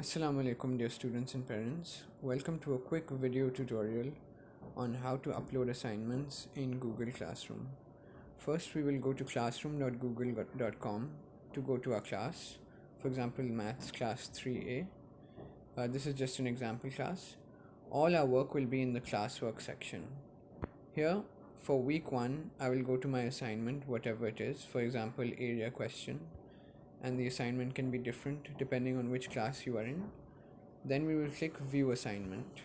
Assalamu alaikum dear students and parents. Welcome to a quick video tutorial on how to upload assignments in Google Classroom. First we will go to classroom.google.com to go to our class. For example, Maths class 3A. This is just an example class. All our work will be in the classwork section. Here for week 1 I will go to my assignment, whatever it is, for example area question, and the assignment can be different depending on which class you are in. Then we will click view assignment.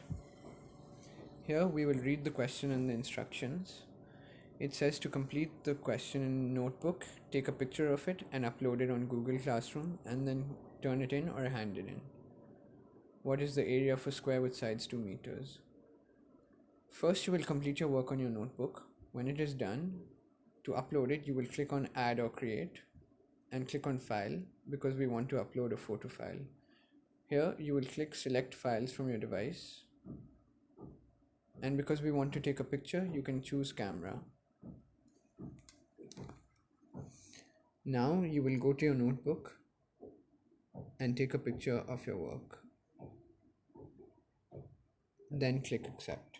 Here we will read the question and the instructions. It says to complete the question in notebook, take a picture of it and upload it on Google Classroom and then turn it in or hand it in. What is the area of a square with sides 2 meters? First you will complete your work on your notebook. When it is done, to upload it you will click on add or create and click on file because we want to upload a photo file. Here you will click select files from your device, and because we want to take a picture you can choose camera. Now you will go to your notebook and take a picture of your work. Then click accept.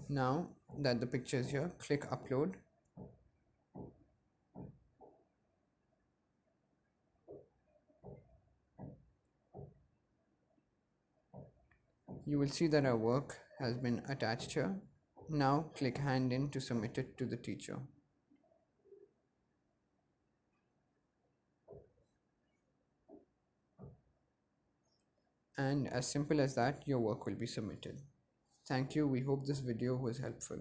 Now that the picture is here, click upload. You will see that our work has been attached here. Now click hand in to submit it to the teacher. And as simple as that, your work will be submitted. Thank you. We hope this video was helpful.